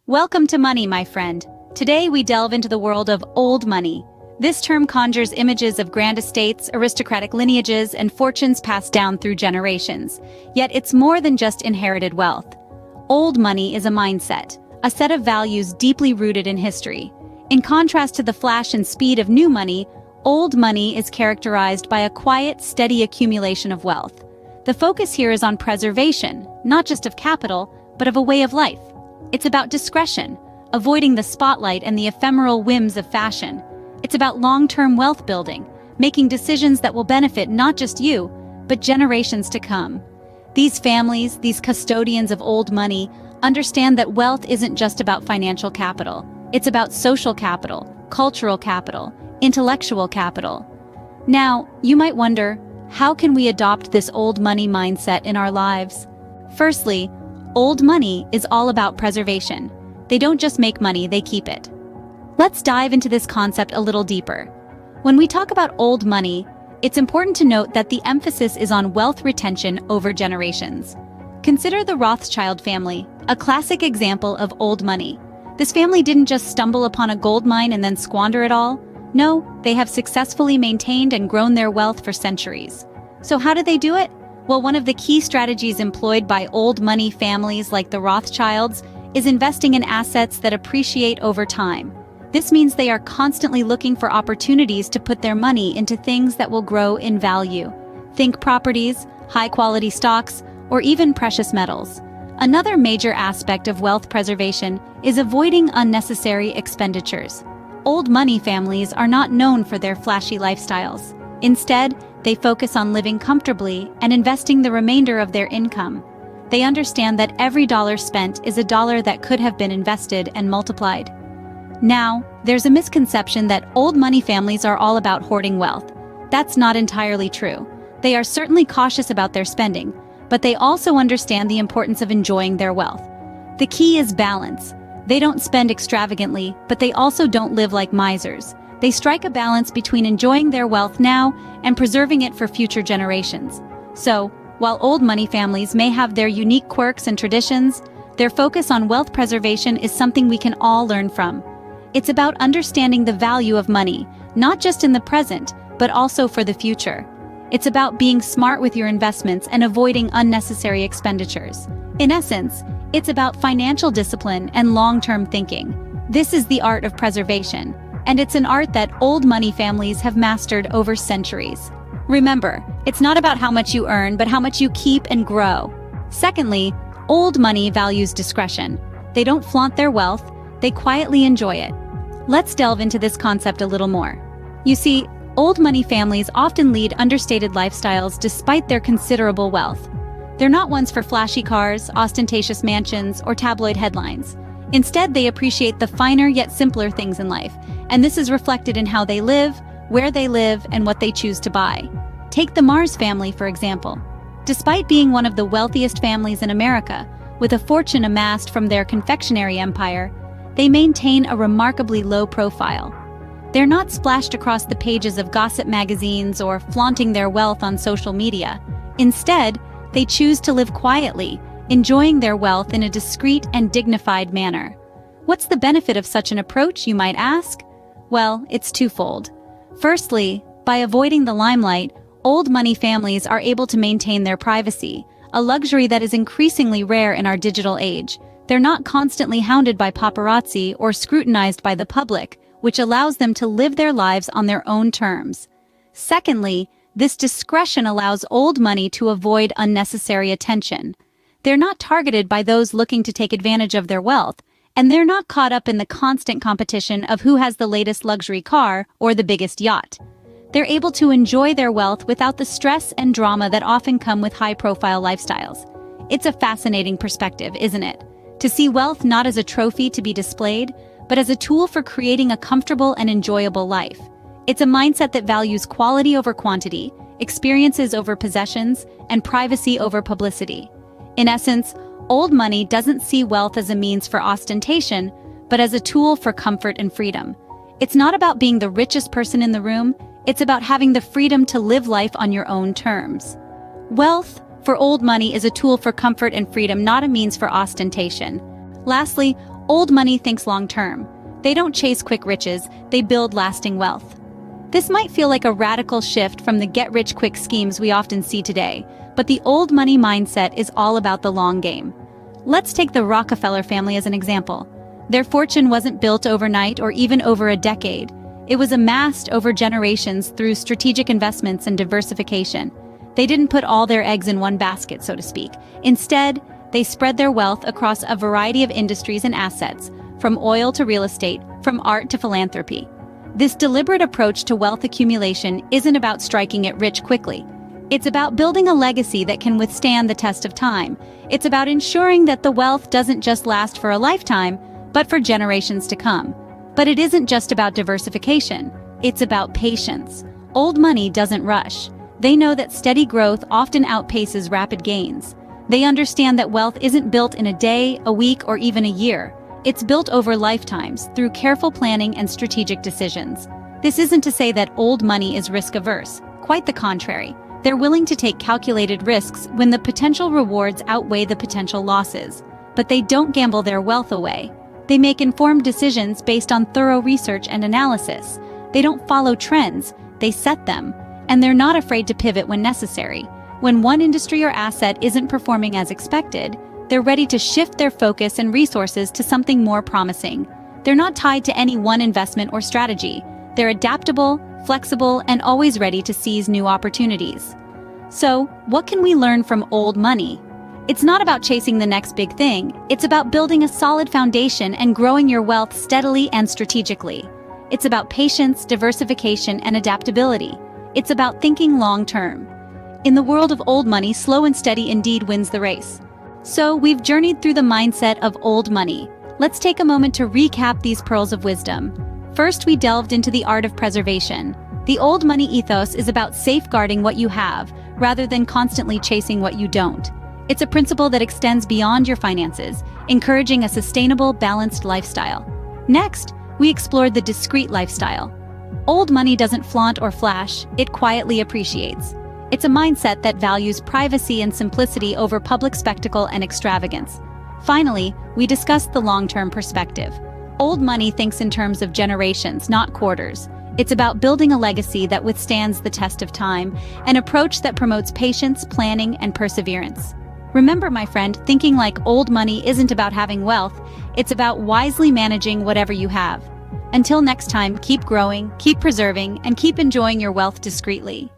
Welcome to Money, my friend. Today we delve into the world of old money. This term conjures images of grand estates, aristocratic lineages, and fortunes passed down through generations. Yet it's more than just inherited wealth. Old money is a mindset, a set of values deeply rooted in history. In contrast to the flash and speed of new money, old money is characterized by a quiet, steady accumulation of wealth. The focus here is on preservation, not just of capital, but of a way of life. It's about discretion, avoiding the spotlight and the ephemeral whims of fashion. It's about long-term wealth building, making decisions that will benefit not just you, but generations to come. These families, these custodians of old money, understand that wealth isn't just about financial capital. It's about social capital, cultural capital, intellectual capital. Now, you might wonder, how can we adopt this old money mindset in our lives? Firstly, old money is all about preservation. They don't just make money, they keep it. Let's dive into this concept a little deeper. When we talk about old money, it's important to note that the emphasis is on wealth retention over generations. Consider the Rothschild family, a classic example of old money. This family didn't just stumble upon a gold mine and then squander it all. No, they have successfully maintained and grown their wealth for centuries. So how did they do it? Well, one of the key strategies employed by old money families like the Rothschilds is investing in assets that appreciate over time. This means they are constantly looking for opportunities to put their money into things that will grow in value. Think properties, high-quality stocks, or even precious metals. Another major aspect of wealth preservation is avoiding unnecessary expenditures. Old money families are not known for their flashy lifestyles. Instead, they focus on living comfortably and investing the remainder of their income. They understand that every dollar spent is a dollar that could have been invested and multiplied. Now, there's a misconception that old money families are all about hoarding wealth. That's not entirely true. They are certainly cautious about their spending, but they also understand the importance of enjoying their wealth. The key is balance. They don't spend extravagantly, but they also don't live like misers. They strike a balance between enjoying their wealth now and preserving it for future generations. So, while old money families may have their unique quirks and traditions, their focus on wealth preservation is something we can all learn from. It's about understanding the value of money, not just in the present, but also for the future. It's about being smart with your investments and avoiding unnecessary expenditures. In essence, it's about financial discipline and long-term thinking. This is the art of preservation, and it's an art that old money families have mastered over centuries. Remember, it's not about how much you earn, but how much you keep and grow. Secondly, old money values discretion. They don't flaunt their wealth, they quietly enjoy it. Let's delve into this concept a little more. You see, old money families often lead understated lifestyles despite their considerable wealth. They're not ones for flashy cars, ostentatious mansions, or tabloid headlines. Instead, they appreciate the finer yet simpler things in life, and this is reflected in how they live, where they live, and what they choose to buy. Take the Mars family, for example. Despite being one of the wealthiest families in America, with a fortune amassed from their confectionery empire, they maintain a remarkably low profile. They're not splashed across the pages of gossip magazines or flaunting their wealth on social media. Instead, they choose to live quietly, enjoying their wealth in a discreet and dignified manner. What's the benefit of such an approach, you might ask? Well, it's twofold. Firstly, by avoiding the limelight, old money families are able to maintain their privacy, a luxury that is increasingly rare in our digital age. They're not constantly hounded by paparazzi or scrutinized by the public, which allows them to live their lives on their own terms. Secondly, this discretion allows old money to avoid unnecessary attention. They're not targeted by those looking to take advantage of their wealth, and they're not caught up in the constant competition of who has the latest luxury car or the biggest yacht. They're able to enjoy their wealth without the stress and drama that often come with high-profile lifestyles. It's a fascinating perspective, isn't it? To see wealth not as a trophy to be displayed, but as a tool for creating a comfortable and enjoyable life. It's a mindset that values quality over quantity, experiences over possessions, and privacy over publicity. In essence, old money doesn't see wealth as a means for ostentation, but as a tool for comfort and freedom. It's not about being the richest person in the room, it's about having the freedom to live life on your own terms. Wealth, for old money, is a tool for comfort and freedom, not a means for ostentation. Lastly, Old money thinks long-term. They don't chase quick riches, they build lasting wealth. This might feel like a radical shift from the get-rich-quick schemes we often see today, but the old money mindset is all about the long game. Let's take the Rockefeller family as an example. Their fortune wasn't built overnight or even over a decade. It was amassed over generations through strategic investments and diversification. They didn't put all their eggs in one basket, so to speak. Instead, they spread their wealth across a variety of industries and assets, from oil to real estate, from art to philanthropy. This deliberate approach to wealth accumulation isn't about striking it rich quickly. It's about building a legacy that can withstand the test of time. It's about ensuring that the wealth doesn't just last for a lifetime, but for generations to come. But it isn't just about diversification. It's about patience. Old money doesn't rush. They know that steady growth often outpaces rapid gains. They understand that wealth isn't built in a day, a week, or even a year. It's built over lifetimes through careful planning and strategic decisions. This isn't to say that old money is risk-averse. Quite the contrary. They're willing to take calculated risks when the potential rewards outweigh the potential losses. But they don't gamble their wealth away. They make informed decisions based on thorough research and analysis. They don't follow trends, they set them. And they're not afraid to pivot when necessary. When one industry or asset isn't performing as expected, they're ready to shift their focus and resources to something more promising. They're not tied to any one investment or strategy. They're adaptable, flexible, and always ready to seize new opportunities. So, what can we learn from old money? It's not about chasing the next big thing. It's about building a solid foundation and growing your wealth steadily and strategically. It's about patience, diversification, and adaptability. It's about thinking long-term. In the world of old money, slow and steady indeed wins the race. So, we've journeyed through the mindset of old money. Let's take a moment to recap these pearls of wisdom. First, we delved into the art of preservation. The old money ethos is about safeguarding what you have, rather than constantly chasing what you don't. It's a principle that extends beyond your finances, encouraging a sustainable, balanced lifestyle. Next, we explored the discreet lifestyle. Old money doesn't flaunt or flash, it quietly appreciates. It's a mindset that values privacy and simplicity over public spectacle and extravagance. Finally, we discussed the long-term perspective. Old money thinks in terms of generations, not quarters. It's about building a legacy that withstands the test of time, an approach that promotes patience, planning, and perseverance. Remember, my friend, thinking like old money isn't about having wealth, it's about wisely managing whatever you have. Until next time, keep growing, keep preserving, and keep enjoying your wealth discreetly.